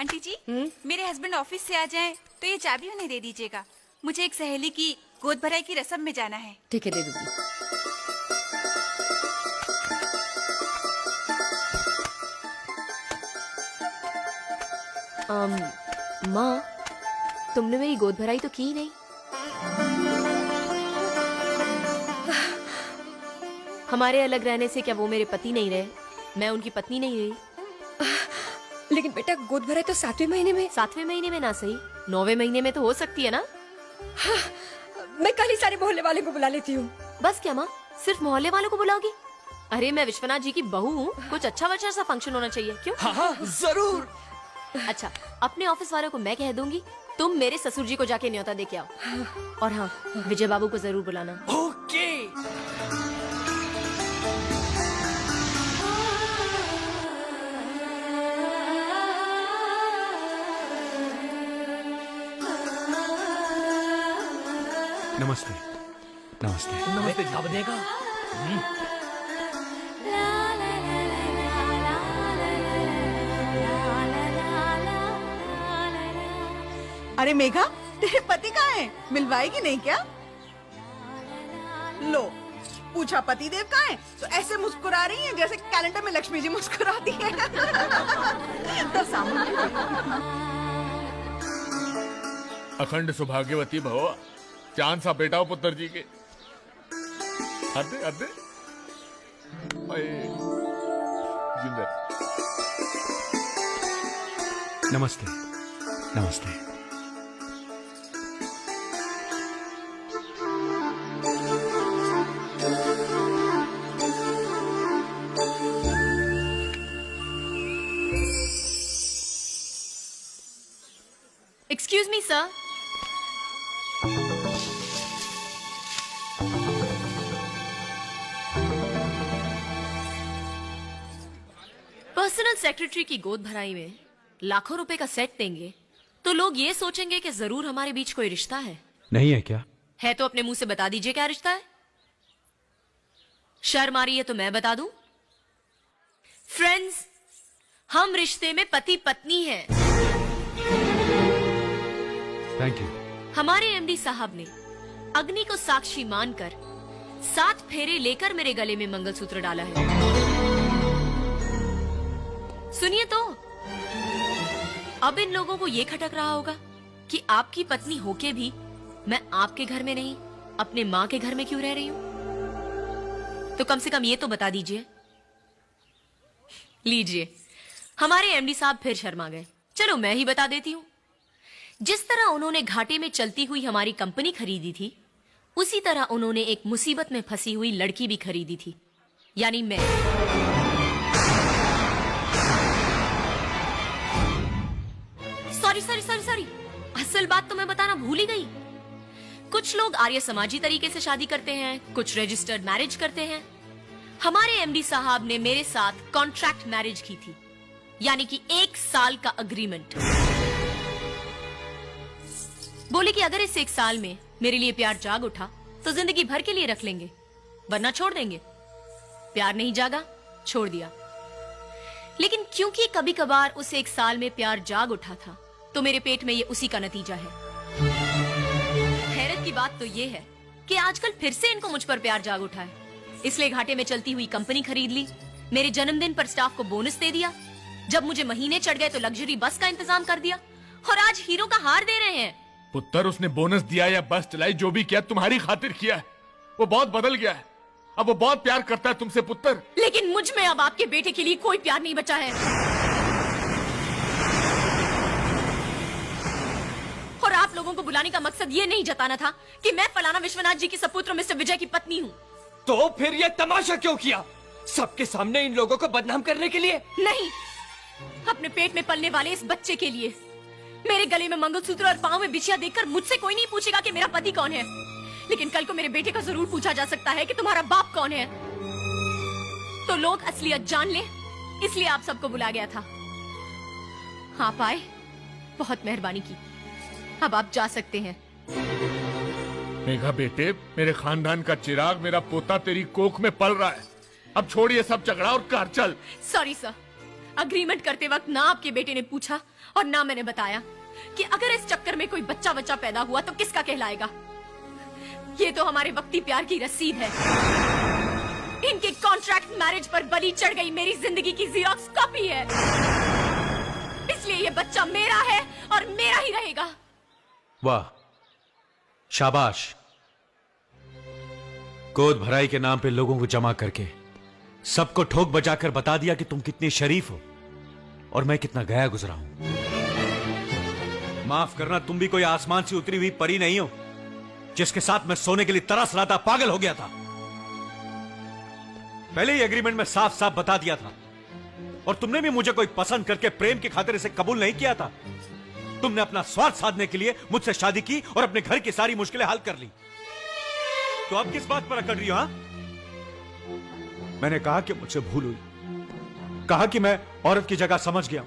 Aunty जी मेरे husband office से आ जाएं तो ये चाबी उन्हें दे दीजिएगा। मुझे एक सहेली की गोद भराई की रस्म में जाना है। ठीक है, दे दूंगी। माँ, तुमने मेरी गोद भराई तो की नहीं। हमारे अलग रहने से क्या वो मेरे पति नहीं रहे, मैं उनकी पत्नी नहीं रही? लेकिन बेटा गोद भराई तो 7वें महीने में। 7वें महीने में ना सही, 9वें महीने में तो हो सकती है ना। हाँ, मैं कल ही सारे मोहल्ले वाले को बुला लेती हूँ। बस क्या माँ, सिर्फ मोहल्ले वालों को बुलाओगी? अरे मैं विश्वनाथ जी की बहू हूँ, कुछ अच्छा वच्चा सा फंक्शन होना चाहिए। क्यों? हाँ जरूर। अच्छा, अपने ऑफिस वालों को मैं कह दूंगी, तुम मेरे ससुर जी को जाके न्योता दे के आओ। और हाँ, विजय बाबू को जरूर बुलाना। ओके। नमस्ते। नमस्ते। नमस्ते। जवाब देगा। अरे मेघा, तेरे पति कहाँ हैं? मिलवाएगी नहीं क्या? लो, पूछा पति देव कहाँ हैं? तो ऐसे मुस्कुरा रही हैं जैसे कैलेंडर में लक्ष्मी जी मुस्कुराती हैं। तो सामने अखंड सौभाग्यवती भव, चांद सा बेटा हो पुत्र जी के। अदे अदे जिंदर। नमस्ते। नमस्ते। Excuse me sir. Personal secretary की गोद भराई में लाखों रुपए का सेट देंगे तो लोग ये सोचेंगे कि जरूर हमारे बीच कोई रिश्ता है। नहीं है क्या? है तो अपने मुंह से बता दीजिए क्या रिश्ता है। शर्म आ रही है तो मैं बता दूं। फ्रेंड्स, हम रिश्ते में पति पत्नी हैं। Thank you. हमारे एमडी साहब ने अग्नि को साक्षी मानकर 7 फेरे लेकर मेरे गले में मंगलसूत्र डाला है। सुनिए तो, अब इन लोगों को ये खटक रहा होगा कि आपकी पत्नी होके भी मैं आपके घर में नहीं, अपने मां के घर में क्यों रह रही हूं। तो कम से कम ये तो बता दीजिए। लीजिए, हमारे एमडी साहब फिर शर्मा गए। चलो मैं ही बता देती हूं। जिस तरह उन्होंने घाटे में चलती हुई हमारी कंपनी खरीदी थी, उसी तरह उन्होंने एक मुसीबत में फंसी हुई लड़की भी खरीदी थी, यानी मैं। सॉरी, असल बात तो मैं बताना भूल ही गई। कुछ लोग आर्य समाजी तरीके से शादी करते हैं, कुछ रजिस्टर्ड मैरिज करते हैं। हमारे एमडी साहब ने मेरे साथ कॉन्ट्रैक्ट मैरिज की थी, यानी कि 1 साल का अग्रीमेंट। बोले कि अगर इस 1 साल में मेरे लिए प्यार जाग उठा तो जिंदगी भर के लिए रख लेंगे, वरना छोड़ देंगे। प्यार नहीं जागा, छोड़ दिया। लेकिन क्योंकि कभी कभार उस 1 साल में प्यार जाग उठा था, तो मेरे पेट में ये उसी का नतीजा है। हैरत की बात तो ये है कि आजकल फिर से इनको मुझ पर प्यार जाग उठा है, इसलिए घाटे में चलती हुई कंपनी खरीद ली। मेरे जन्मदिन पर स्टाफ को बोनस दे दिया। जब मुझे महीने चढ़ गए तो लग्जरी बस का इंतजाम कर दिया, और आज हीरो का हार दे रहे हैं। पुत्र, उसने बोनस दिया या बस चलाई, जो भी किया तुम्हारी खातिर किया है। वो बहुत बदल गया है, अब वो बहुत प्यार करता है तुमसे पुत्र। लेकिन मुझ में अब आपके बेटे के लिए कोई प्यार नहीं बचा है। और आप लोगों को बुलाने का मकसद ये नहीं जताना था कि मैं फलाना विश्वनाथ जी की सपुत्र मिस्टर विजय की पत्नी हूँ। तो फिर ये तमाशा क्यों किया? सबके सामने इन लोगों को बदनाम करने के लिए? नहीं, अपने पेट में पलने वाले इस बच्चे के लिए। मेरे गले में मंगलसूत्र और पांव में बिछिया देखकर मुझसे कोई नहीं पूछेगा कि मेरा पति कौन है, लेकिन कल को मेरे बेटे का जरूर पूछा जा सकता है कि तुम्हारा बाप कौन है। तो लोग असलियत जान ले, इसलिए आप सबको बुला गया था। आप आए, बहुत मेहरबानी की। अब आप जा सकते हैं। मेघा बेटे, मेरे खानदान का चिराग, मेरा पोता तेरी कोख में पल रहा है। अब छोड़िए सब झगड़ा और घर चल। सॉरी सर, अग्रीमेंट करते वक्त ना आपके बेटे ने पूछा और ना मैंने बताया कि अगर इस चक्कर में कोई बच्चा बच्चा पैदा हुआ तो किसका कहलाएगा। ये तो हमारे वक्ती प्यार की रसीद है। इनके कॉन्ट्रैक्ट मैरिज पर बलि चढ़ गई मेरी जिंदगी की ज़ेरॉक्स कॉपी है। इसलिए ये बच्चा मेरा है और मेरा ही रहेगा। वाह, शाबाश। गोद भराई के नाम पे लोगों को जमा करके सबको ठोक बजाकर बता दिया कि तुम कितनी शरीफ हो और मैं कितना गया गुजरा हूं। माफ करना, तुम भी कोई आसमान से उतरी हुई परी नहीं हो जिसके साथ मैं सोने के लिए तरस रहा था, पागल हो गया था। पहले ही एग्रीमेंट में साफ साफ बता दिया था और तुमने भी मुझे कोई पसंद करके प्रेम की खातिर इसे कबूल नहीं किया था। तुमने अपना स्वार्थ साधने के लिए मुझसे शादी की और अपने घर की सारी मुश्किलें हल कर ली। तो अब किस बात पर अकड़ रही हो? हाँ, मैंने कहा कि मुझसे भूल हुई, कहा कि मैं औरत की जगह समझ गया।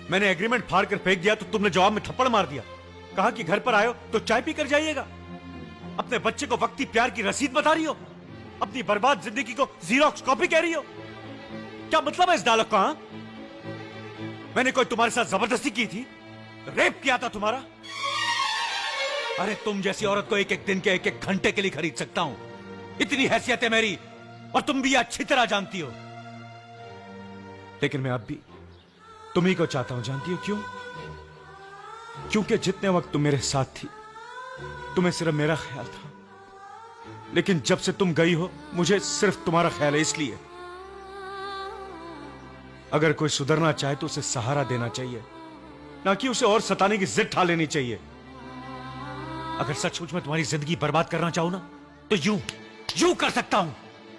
मैंने एग्रीमेंट फाड़ कर फेंक दिया तो तुमने जवाब में थप्पड़ मार दिया। कहा कि घर पर आयो तो चाय पी कर जाइएगा। अपने बच्चे को वक्ती प्यार की रसीद बता रही हो, अपनी बर्बाद जिंदगी को ज़ेरॉक्स कॉपी कह रही हो। क्या मतलब है इस डायलॉग का? हाँ? मैंने कोई तुम्हारे साथ जबरदस्ती की थी, रेप किया था तुम्हारा? अरे तुम जैसी औरत को एक एक दिन के एक एक घंटे के लिए खरीद सकता हूं, इतनी हैसियत है मेरी, और तुम भी अच्छी तरह जानती हो। लेकिन मैं अब भी तुम्ही को चाहता हूं। जानती हो क्यों? क्योंकि जितने वक्त तुम मेरे साथ थी तुम्हें सिर्फ मेरा ख्याल था, लेकिन जब से तुम गई हो मुझे सिर्फ तुम्हारा ख्याल है। इसलिए अगर कोई सुधरना चाहे तो उसे सहारा देना चाहिए, ना कि उसे और सताने की जिद ठान लेनी चाहिए। अगर सचमुच में तुम्हारी जिंदगी बर्बाद करना चाहूं ना तो यूं कर सकता हूं।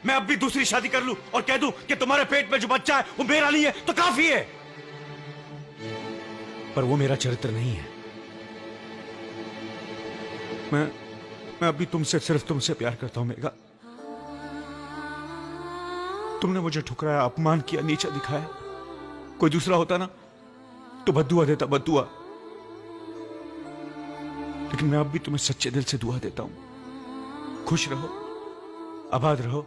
मैं अब भी दूसरी शादी कर लूं और कह दूं कि तुम्हारे पेट में जो बच्चा है वो मेरा नहीं है तो काफी है। पर वो मेरा चरित्र नहीं है। मैं अभी तुमसे सिर्फ तुमसे प्यार करता हूं मेघा। तुमने मुझे ठुकराया, अपमान किया, नीचा दिखाया। कोई दूसरा होता ना तो बद्दुआ देता, बद्दुआ। लेकिन मैं अब भी तुम्हें सच्चे दिल से दुआ देता हूं। खुश रहो, आबाद रहो।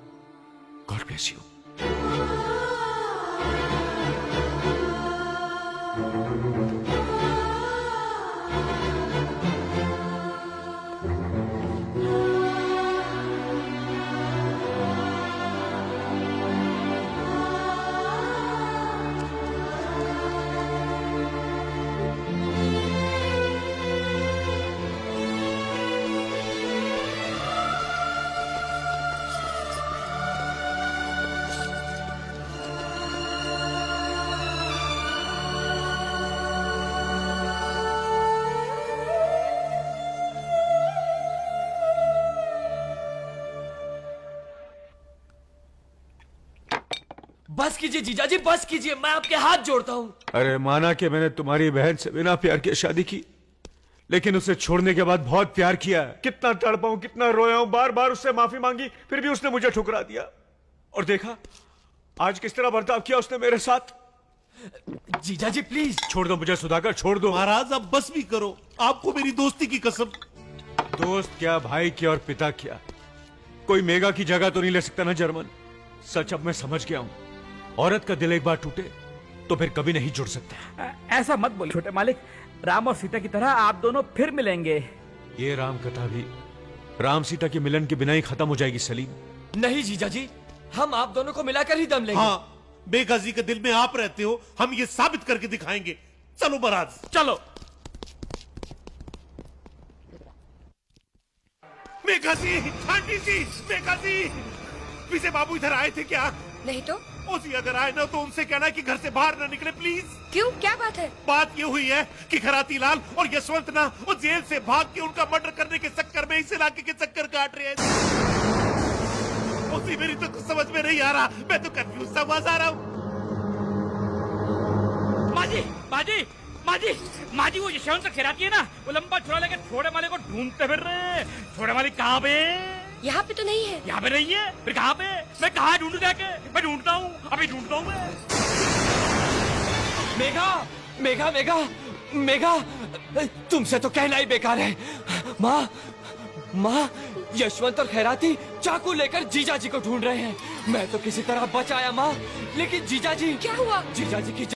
God bless you. बस कीजिए जीजाजी, बस कीजिए, मैं आपके हाथ जोड़ता हूँ। अरे माना कि मैंने तुम्हारी बहन से बिना प्यार के शादी की, लेकिन उसे छोड़ने के बाद बहुत प्यार किया। कितना तड़पा हूं, कितना रोया हूं, बार बार उससे माफी मांगी, फिर भी उसने मुझे ठुकरा दिया। और देखा आज किस तरह बर्ताव किया उसने मेरे साथ। जीजाजी प्लीज छोड़ दो मुझे सुधाकर, छोड़ दो। महाराज अब बस भी करो, आपको मेरी दोस्ती की कसम। दोस्त क्या, भाई क्या और पिता क्या, कोई मेघा की जगह तो नहीं ले सकता ना जर्मन। सच अब मैं समझ गया हूं, औरत का दिल एक बार टूटे तो फिर कभी नहीं जुड़ सकता। ऐसा मत बोलिए छोटे मालिक, राम और सीता की तरह आप दोनों फिर मिलेंगे। ये राम कथा भी राम सीता के मिलन के बिना ही खत्म हो जाएगी सलीम। नहीं जीजाजी, हम आप दोनों को मिलाकर ही दम लेंगे। हाँ, मेघा जी के दिल में आप रहते हो, हम ये साबित करके दिखाएंगे। चलो महाराज, चलो। मेघा जी, आंटी जी, मेघा जी, पीछे बाबू इधर आए थे क्या? नहीं तो। उसी अगर आए ना तो उनसे कहना कि घर से बाहर ना निकले प्लीज। क्यों, क्या बात है? बात ये हुई है कि खराती लाल और यशवंत ना वो जेल से भाग के उनका मर्डर करने के चक्कर में इस इलाके के चक्कर काट रहे हैं। उसी मेरी तो कुछ समझ में नहीं आ रहा, मैं तो कंफ्यूज सा आवाज आ रहा हूँ। माजी, माजी, माजी, माजी, वो यशवंत खिराती है ना, वो लंबा छुरा लेकर छोड़े माले को ढूंढते फिर रहे। छोड़े माले कहाँ पे? यहाँ पे तो नहीं है। यहाँ पे नहीं है, फिर कहाँ पे? मैं कहाँ ढूंढूं जाके? मैं ढूंढता हूँ, अभी ढूंढता हूँ मैं। मेघा, मेघा, मेघा, मेघा, तुमसे तो कहना ही बेकार है। माँ, माँ, यशवंत और खैराती चाकू लेकर जीजा जी को ढूंढ रहे हैं। मैं तो किसी तरह बच आया माँ, लेकिन जीजा जी क्या हुआ? जीजा जी की